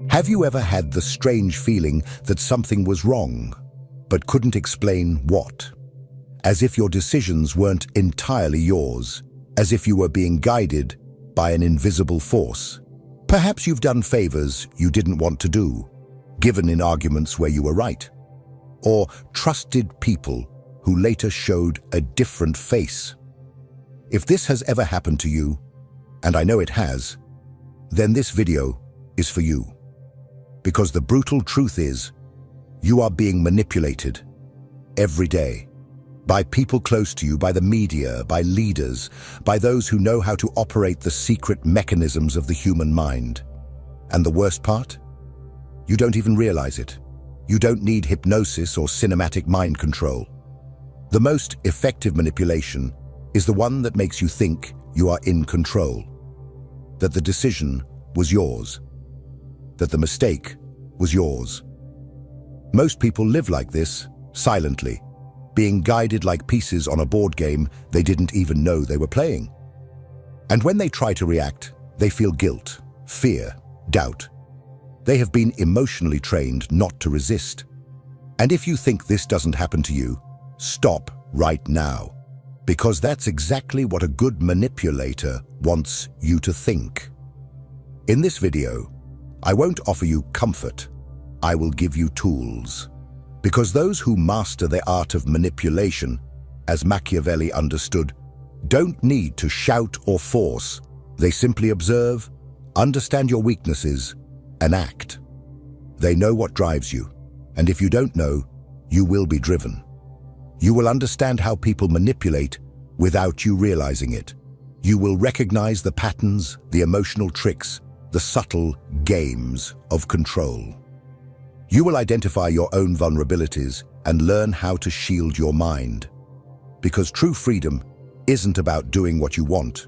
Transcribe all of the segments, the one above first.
Have you ever had the strange feeling that something was wrong, but couldn't explain what? As if your decisions weren't entirely yours, as if you were being guided by an invisible force. Perhaps you've done favors you didn't want to do, given in arguments where you were right, or trusted people who later showed a different face. If this has ever happened to you, and I know it has, then this video is for you. Because the brutal truth is, you are being manipulated every day by people close to you, by the media, by leaders, by those who know how to operate the secret mechanisms of the human mind. And the worst part? You don't even realize it. You don't need hypnosis or cinematic mind control. The most effective manipulation is the one that makes you think you are in control, that the decision was yours, that the mistake was yours. Most people live like this, silently, being guided like pieces on a board game they didn't even know they were playing. And when they try to react, they feel guilt, fear, doubt. They have been emotionally trained not to resist. And if you think this doesn't happen to you, stop right now, because that's exactly what a good manipulator wants you to think. In this video, I won't offer you comfort. I will give you tools. Because those who master the art of manipulation, as Machiavelli understood, don't need to shout or force. They simply observe, understand your weaknesses, and act. They know what drives you, and if you don't know, you will be driven. You will understand how people manipulate without you realizing it. You will recognize the patterns, the emotional tricks, the subtle games of control. You will identify your own vulnerabilities and learn how to shield your mind. Because true freedom isn't about doing what you want,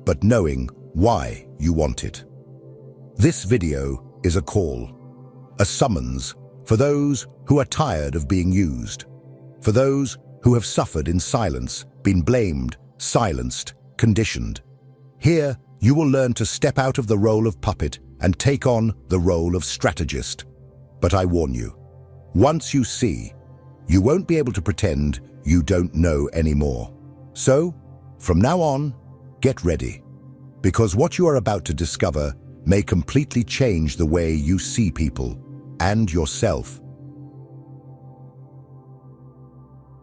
but knowing why you want it. This video is a call, a summons for those who are tired of being used, for those who have suffered in silence, been blamed, silenced, conditioned. Here, you will learn to step out of the role of puppet and take on the role of strategist. But I warn you, once you see, you won't be able to pretend you don't know anymore. So, from now on, get ready, because what you are about to discover may completely change the way you see people and yourself.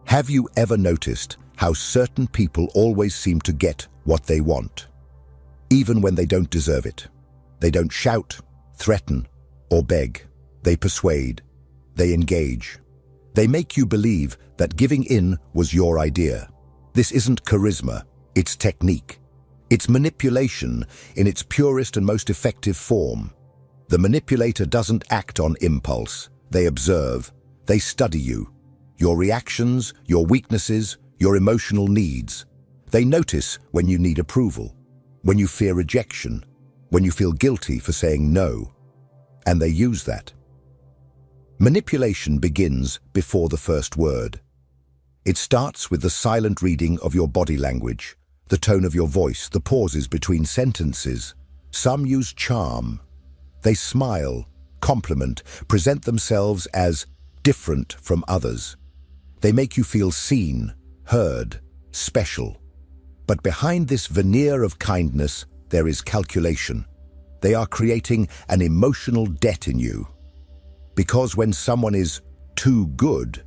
Have you ever noticed how certain people always seem to get what they want, even when they don't deserve it? They don't shout, threaten, or beg. They persuade. They engage. They make you believe that giving in was your idea. This isn't charisma, it's technique. It's manipulation in its purest and most effective form. The manipulator doesn't act on impulse. They observe. They study you, your reactions, your weaknesses, your emotional needs. They notice when you need approval, when you fear rejection, when you feel guilty for saying no. And they use that. Manipulation begins before the first word. It starts with the silent reading of your body language, the tone of your voice, the pauses between sentences. Some use charm. They smile, compliment, present themselves as different from others. They make you feel seen, heard, special. But behind this veneer of kindness, there is calculation. They are creating an emotional debt in you. Because when someone is too good,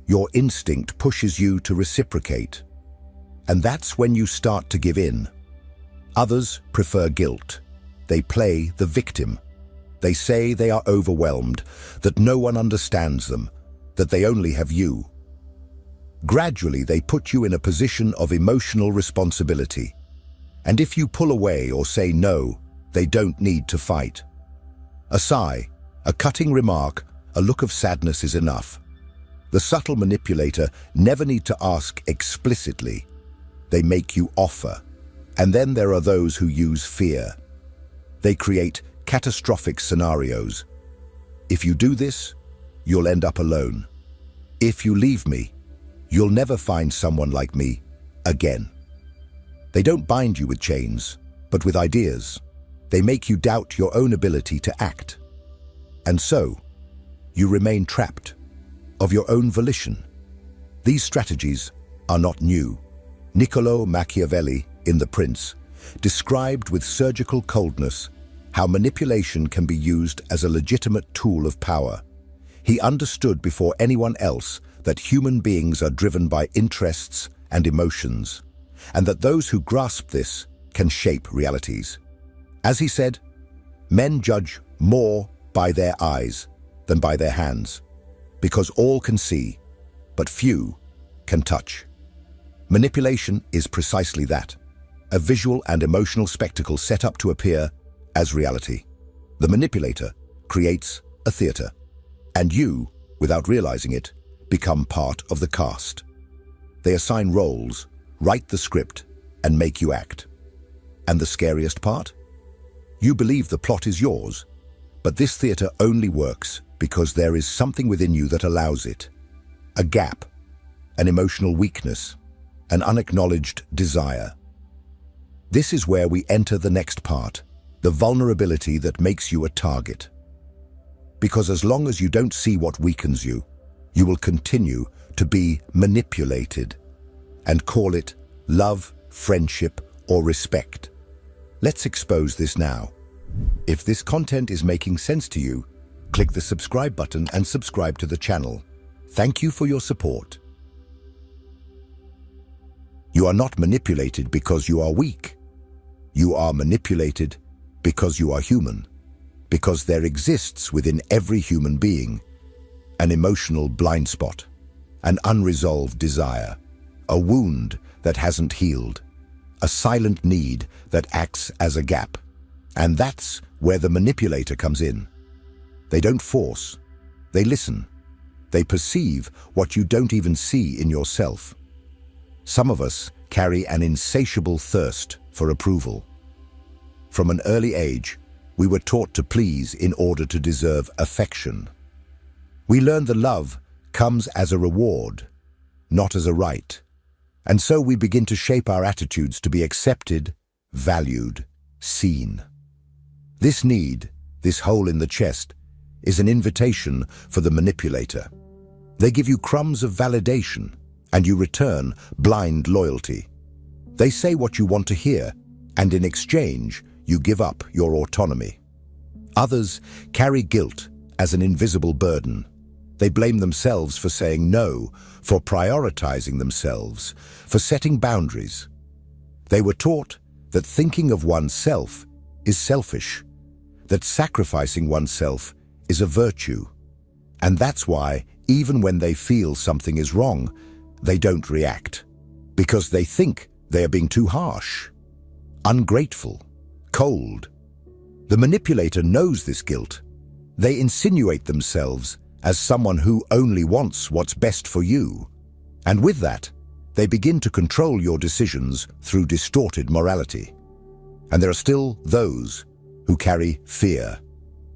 your instinct pushes you to reciprocate. And that's when you start to give in. Others prefer guilt. They play the victim. They say they are overwhelmed, that no one understands them, that they only have you. Gradually, they put you in a position of emotional responsibility. And if you pull away or say no, they don't need to fight. A sigh, a cutting remark, a look of sadness is enough. The subtle manipulator never need to ask explicitly. They make you offer. And then there are those who use fear. They create catastrophic scenarios. If you do this, you'll end up alone. If you leave me, you'll never find someone like me again. They don't bind you with chains. but with ideas. They make you doubt your own ability to act. And so, you remain trapped, of your own volition. These strategies are not new. Niccolò Machiavelli, in The Prince, described with surgical coldness how manipulation can be used as a legitimate tool of power. He understood before anyone else that human beings are driven by interests and emotions, and that those who grasp this can shape realities. As he said, men judge more by their eyes than by their hands, because all can see, but few can touch. Manipulation is precisely that, a visual and emotional spectacle set up to appear as reality. The manipulator creates a theater, and you, without realizing it, become part of the cast. They assign roles, write the script, and make you act. And the scariest part? You believe the plot is yours, but this theater only works because there is something within you that allows it. A gap, an emotional weakness, an unacknowledged desire. This is where we enter the next part, the vulnerability that makes you a target. Because as long as you don't see what weakens you, you will continue to be manipulated, and call it love, friendship, or respect. Let's expose this now. If this content is making sense to you, click the subscribe button and subscribe to the channel. Thank you for your support. You are not manipulated because you are weak. You are manipulated because you are human, because there exists within every human being an emotional blind spot, an unresolved desire, a wound that hasn't healed, a silent need that acts as a gap. And that's where the manipulator comes in. They don't force, they listen. They perceive what you don't even see in yourself. Some of us carry an insatiable thirst for approval. From an early age, we were taught to please in order to deserve affection. We learned that love comes as a reward, not as a right. And so we begin to shape our attitudes to be accepted, valued, seen. This need, this hole in the chest, is an invitation for the manipulator. They give you crumbs of validation, and you return blind loyalty. They say what you want to hear, and in exchange, you give up your autonomy. Others carry guilt as an invisible burden. They blame themselves for saying no, for prioritizing themselves, for setting boundaries. They were taught that thinking of oneself is selfish, that sacrificing oneself is a virtue. And that's why, even when they feel something is wrong, they don't react, because they think they are being too harsh, ungrateful, cold. The manipulator knows this guilt. They insinuate themselves as someone who only wants what's best for you. And with that, they begin to control your decisions through distorted morality. And there are still those who carry fear.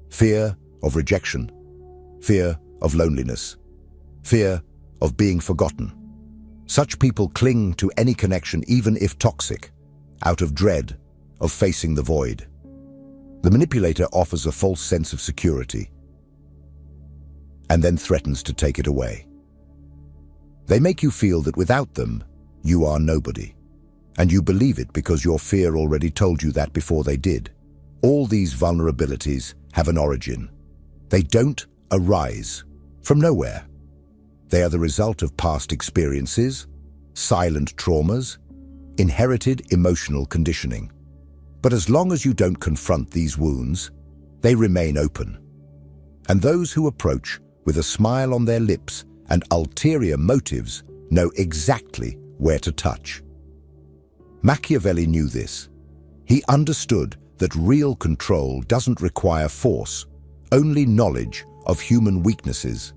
Fear of rejection, fear of loneliness, fear of being forgotten. Such people cling to any connection, even if toxic, out of dread of facing the void. The manipulator offers a false sense of security and then threatens to take it away. They make you feel that without them, you are nobody. And you believe it because your fear already told you that before they did. All these vulnerabilities have an origin. They don't arise from nowhere. They are the result of past experiences, silent traumas, inherited emotional conditioning. But as long as you don't confront these wounds, they remain open. And those who approach with a smile on their lips and ulterior motives know exactly where to touch. Machiavelli knew this. He understood that real control doesn't require force, only knowledge of human weaknesses.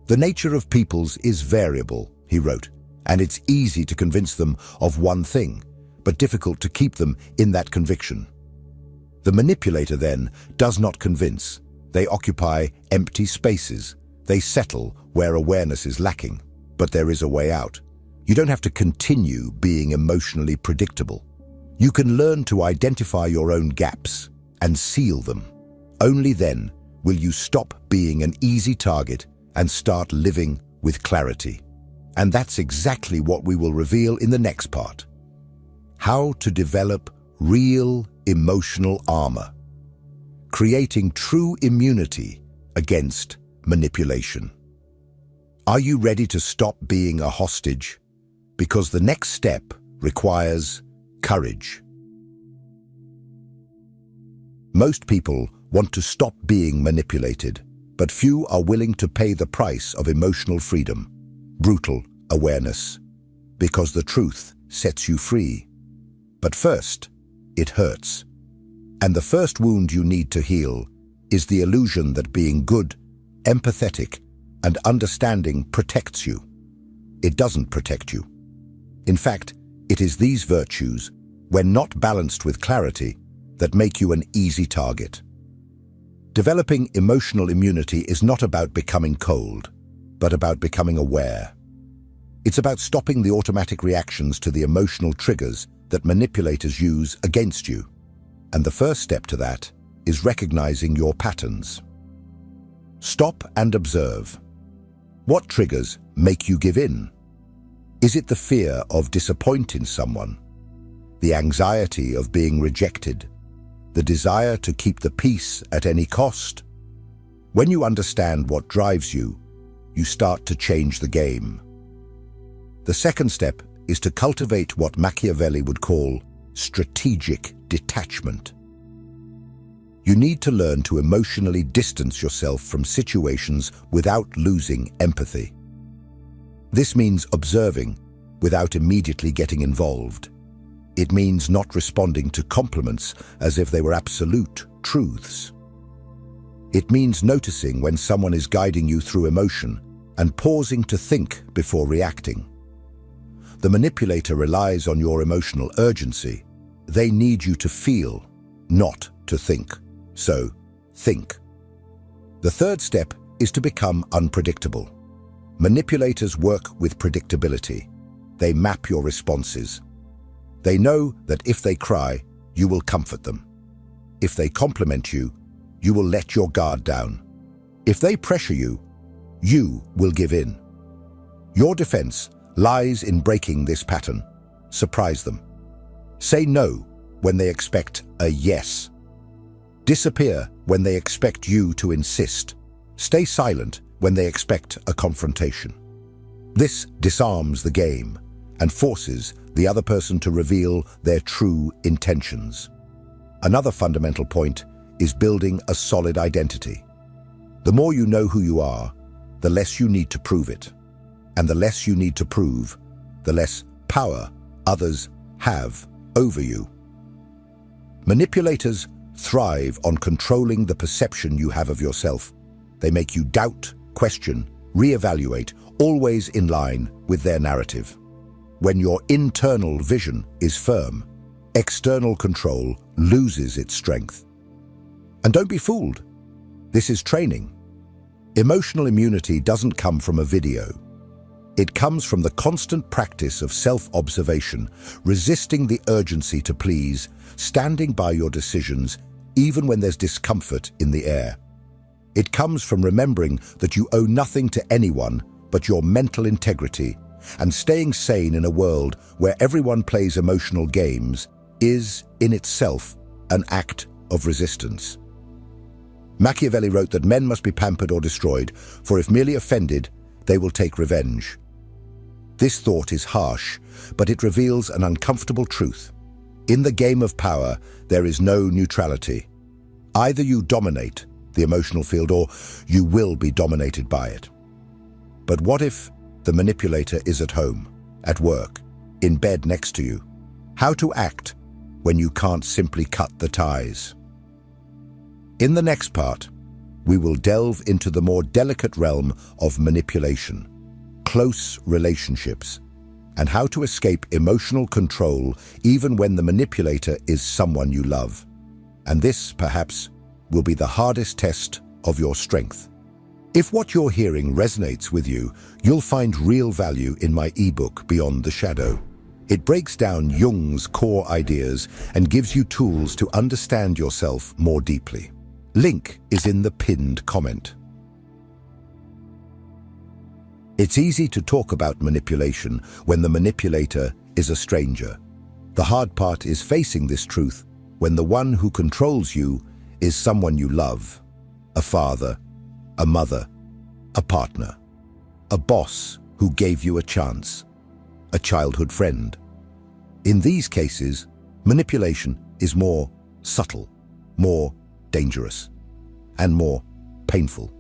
The nature of peoples is variable, he wrote, and it's easy to convince them of one thing, but difficult to keep them in that conviction. The manipulator, then, does not convince. They occupy empty spaces. They settle where awareness is lacking. But there is a way out. You don't have to continue being emotionally predictable. You can learn to identify your own gaps and seal them. Only then will you stop being an easy target and start living with clarity. And that's exactly what we will reveal in the next part. How to develop real emotional armor, creating true immunity against manipulation. Are you ready to stop being a hostage? Because the next step requires courage. Most people want to stop being manipulated, but few are willing to pay the price of emotional freedom, brutal awareness, because the truth sets you free. But first, it hurts. And the first wound you need to heal is the illusion that being good, empathetic, and understanding protects you. It doesn't protect you. In fact, it is these virtues, when not balanced with clarity, that make you an easy target. Developing emotional immunity is not about becoming cold, but about becoming aware. It's about stopping the automatic reactions to the emotional triggers that manipulators use against you. And the first step to that is recognizing your patterns. Stop and observe. What triggers make you give in? Is it the fear of disappointing someone? The anxiety of being rejected? The desire to keep the peace at any cost? When you understand what drives you, you start to change the game. The second step is to cultivate what Machiavelli would call strategic detachment. You need to learn to emotionally distance yourself from situations without losing empathy. This means observing without immediately getting involved. It means not responding to compliments as if they were absolute truths. It means noticing when someone is guiding you through emotion and pausing to think before reacting. The manipulator relies on your emotional urgency. They need you to feel, not to think. So, think. The third step is to become unpredictable. Manipulators work with predictability. They map your responses. They know that if they cry, you will comfort them. If they compliment you, you will let your guard down. If they pressure you, you will give in. Your defense lies in breaking this pattern. Surprise them. Say no when they expect a yes. Disappear when they expect you to insist. Stay silent when they expect a confrontation. This disarms the game and forces the other person to reveal their true intentions. Another fundamental point is building a solid identity. The more you know who you are, the less you need to prove it. And the less you need to prove, the less power others have over you. Manipulators thrive on controlling the perception you have of yourself. They make you doubt, question, reevaluate, always in line with their narrative. When your internal vision is firm, external control loses its strength. And don't be fooled. This is training. Emotional immunity doesn't come from a video. It comes from the constant practice of self-observation, resisting the urgency to please, standing by your decisions, even when there's discomfort in the air. It comes from remembering that you owe nothing to anyone but your mental integrity, and staying sane in a world where everyone plays emotional games is, in itself, an act of resistance. Machiavelli wrote that men must be pampered or destroyed, for if merely offended, they will take revenge. This thought is harsh, but it reveals an uncomfortable truth. In the game of power, there is no neutrality. Either you dominate the emotional field or you will be dominated by it. But what if the manipulator is at home, at work, in bed next to you? How to act when you can't simply cut the ties? In the next part, we will delve into the more delicate realm of manipulation, close relationships, and how to escape emotional control even when the manipulator is someone you love. And this, perhaps, will be the hardest test of your strength. If what you're hearing resonates with you, you'll find real value in my ebook, Beyond the Shadow. It breaks down Jung's core ideas and gives you tools to understand yourself more deeply. Link is in the pinned comment. It's easy to talk about manipulation when the manipulator is a stranger. The hard part is facing this truth when the one who controls you is someone you love, a father, a mother, a partner, a boss who gave you a chance, a childhood friend. In these cases, manipulation is more subtle, more dangerous, and more painful.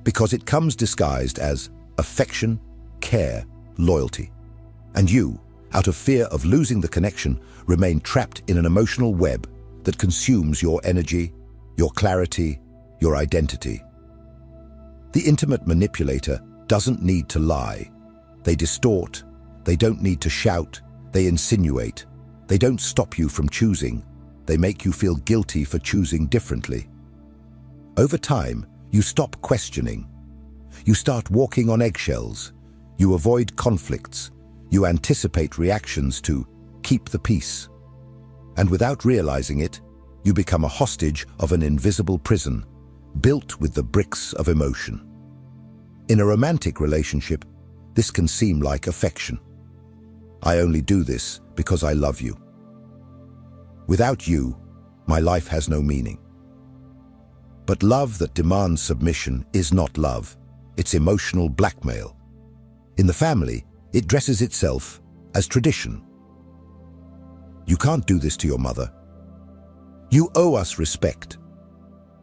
Because it comes disguised as affection, care, loyalty. And you, out of fear of losing the connection, remain trapped in an emotional web that consumes your energy, your clarity, your identity. The intimate manipulator doesn't need to lie. They distort. They don't need to shout. They insinuate. They don't stop you from choosing. They make you feel guilty for choosing differently. Over time, you stop questioning. You start walking on eggshells. You avoid conflicts. You anticipate reactions to keep the peace. And without realizing it, you become a hostage of an invisible prison, built with the bricks of emotion. In a romantic relationship, this can seem like affection. I only do this because I love you. Without you, my life has no meaning. But love that demands submission is not love. It's emotional blackmail. In the family, it dresses itself as tradition. You can't do this to your mother. You owe us respect.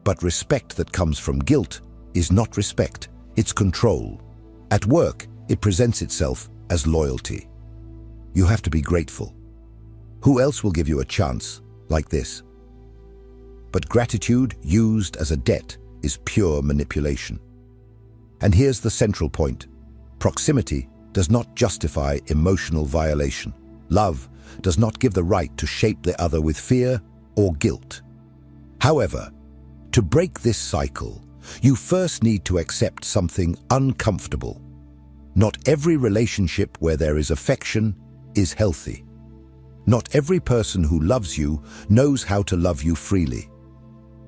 But respect that comes from guilt is not respect, it's control. At work, it presents itself as loyalty. You have to be grateful. Who else will give you a chance like this? But gratitude used as a debt is pure manipulation. And here's the central point. Proximity does not justify emotional violation. Love does not give the right to shape the other with fear or guilt. However, to break this cycle, you first need to accept something uncomfortable. Not every relationship where there is affection is healthy. Not every person who loves you knows how to love you freely.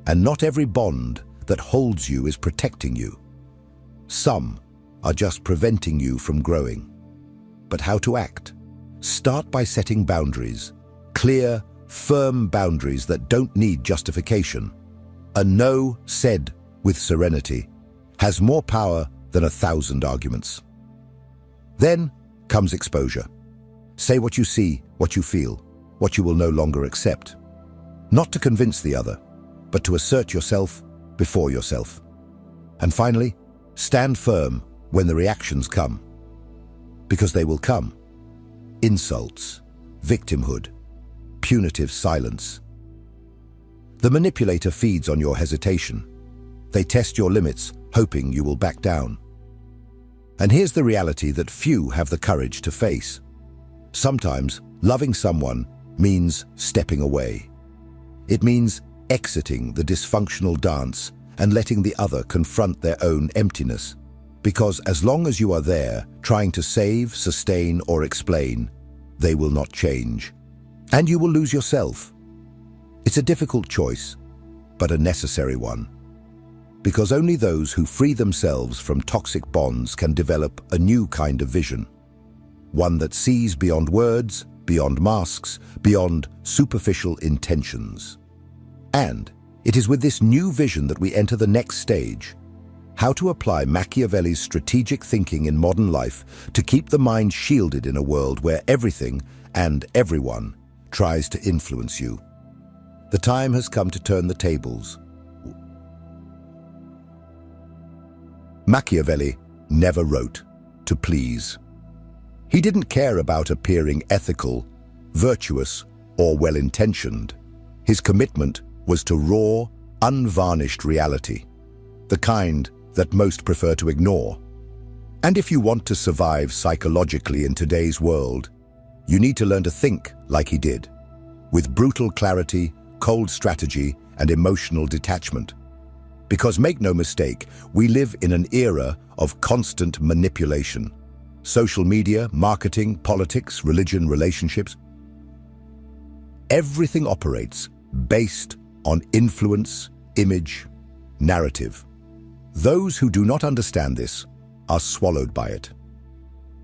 And not every bond that holds you is protecting you. Some are just preventing you from growing. But how to act? Start by setting boundaries. Clear, firm boundaries that don't need justification. A no said with serenity has more power than 1,000 arguments. Then comes exposure. Say what you see, what you feel, what you will no longer accept. Not to convince the other, but to assert yourself before yourself. And finally, stand firm when the reactions come. Because they will come. Insults, victimhood, punitive silence. The manipulator feeds on your hesitation. They test your limits, hoping you will back down. And here's the reality that few have the courage to face. Sometimes loving someone means stepping away. It means exiting the dysfunctional dance and letting the other confront their own emptiness. Because as long as you are there, trying to save, sustain, or explain, they will not change. And you will lose yourself. It's a difficult choice, but a necessary one. Because only those who free themselves from toxic bonds can develop a new kind of vision. One that sees beyond words, beyond masks, beyond superficial intentions. And it is with this new vision that we enter the next stage. How to apply Machiavelli's strategic thinking in modern life to keep the mind shielded in a world where everything and everyone tries to influence you. The time has come to turn the tables. Machiavelli never wrote to please. He didn't care about appearing ethical, virtuous, or well-intentioned. His commitment was to raw, unvarnished reality, the kind that most prefer to ignore. And if you want to survive psychologically in today's world, you need to learn to think like he did, with brutal clarity, cold strategy, and emotional detachment. Because make no mistake, we live in an era of constant manipulation. social media, marketing, politics, religion, relationships. Everything operates based on influence, image, narrative. Those who do not understand this are swallowed by it.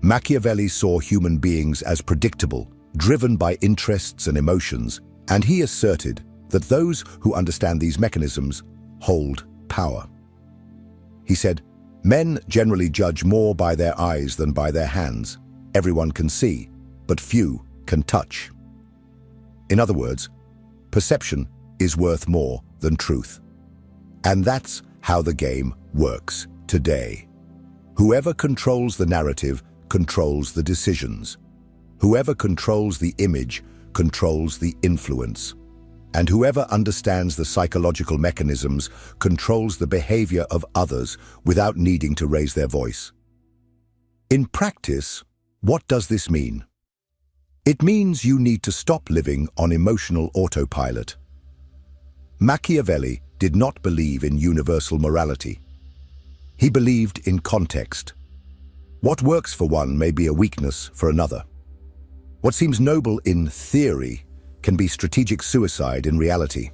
Machiavelli saw human beings as predictable, driven by interests and emotions, and he asserted that those who understand these mechanisms hold power. He said, "Men generally judge more by their eyes than by their hands. Everyone can see, but few can touch." In other words, perception is worth more than truth. And that's how the game works today. Whoever controls the narrative controls the decisions. Whoever controls the image controls the influence. And whoever understands the psychological mechanisms controls the behavior of others without needing to raise their voice. In practice, what does this mean? It means you need to stop living on emotional autopilot. Machiavelli did not believe in universal morality. He believed in context. What works for one may be a weakness for another. What seems noble in theory can be strategic suicide in reality.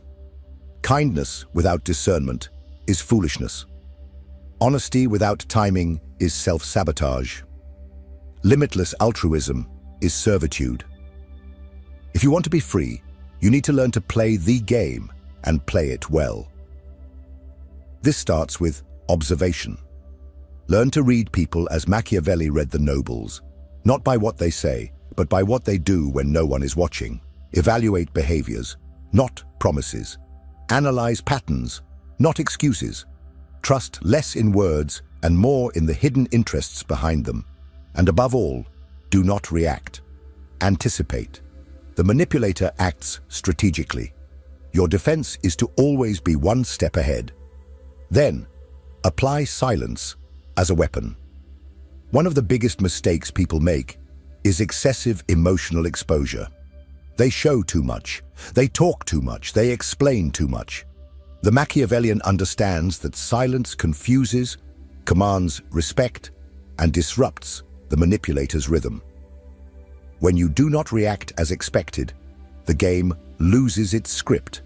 Kindness without discernment is foolishness. Honesty without timing is self-sabotage. Limitless altruism is servitude. If you want to be free, you need to learn to play the game and play it well. This starts with observation. Learn to read people as Machiavelli read the nobles, not by what they say, but by what they do when no one is watching. Evaluate behaviors, not promises. Analyze patterns, not excuses. Trust less in words and more in the hidden interests behind them. And above all, do not react. Anticipate. The manipulator acts strategically. Your defense is to always be one step ahead. Then, apply silence as a weapon. One of the biggest mistakes people make is excessive emotional exposure. They show too much, they talk too much, they explain too much. The Machiavellian understands that silence confuses, commands respect, and disrupts the manipulator's rhythm. When you do not react as expected, the game loses its script,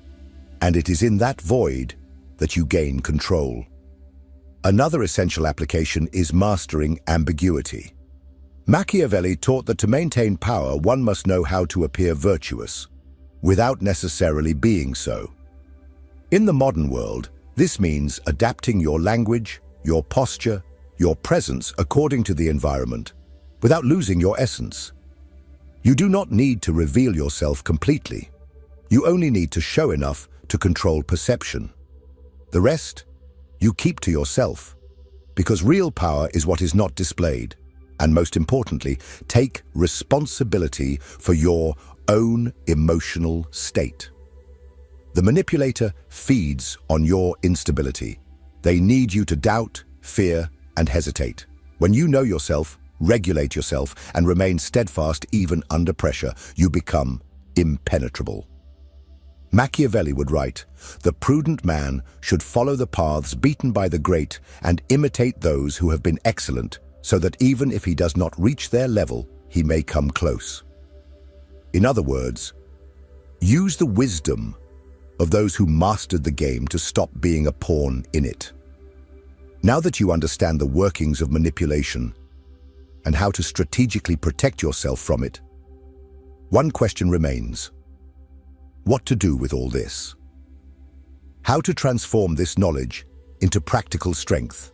and it is in that void that you gain control. Another essential application is mastering ambiguity. Machiavelli taught that to maintain power, one must know how to appear virtuous, without necessarily being so. In the modern world, this means adapting your language, your posture, your presence according to the environment, without losing your essence. You do not need to reveal yourself completely. You only need to show enough to control perception. The rest, you keep to yourself, because real power is what is not displayed. And most importantly, take responsibility for your own emotional state. The manipulator feeds on your instability. They need you to doubt, fear, and hesitate. When you know yourself, regulate yourself, and remain steadfast even under pressure, you become impenetrable. Machiavelli would write, "The prudent man should follow the paths beaten by the great and imitate those who have been excellent, so that even if he does not reach their level, he may come close." In other words, use the wisdom of those who mastered the game to stop being a pawn in it. Now that you understand the workings of manipulation and how to strategically protect yourself from it, one question remains: what to do with all this? How to transform this knowledge into practical strength,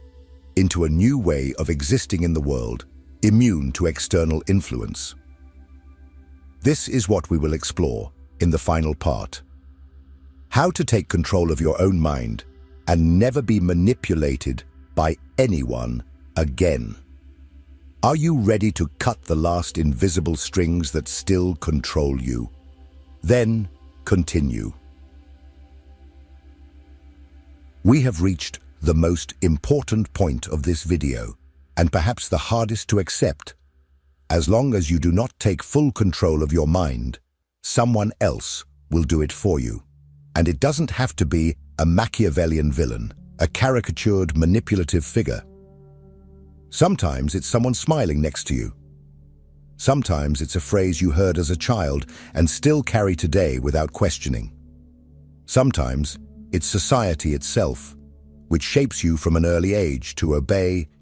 into a new way of existing in the world, immune to external influence. This is what we will explore in the final part. How to take control of your own mind and never be manipulated by anyone again. Are you ready to cut the last invisible strings that still control you? Then continue. We have reached the most important point of this video, and perhaps the hardest to accept. As long as you do not take full control of your mind, someone else will do it for you. And it doesn't have to be a Machiavellian villain, a caricatured, manipulative figure. Sometimes it's someone smiling next to you. Sometimes it's a phrase you heard as a child and still carry today without questioning. Sometimes it's society itself, which shapes you from an early age to obey,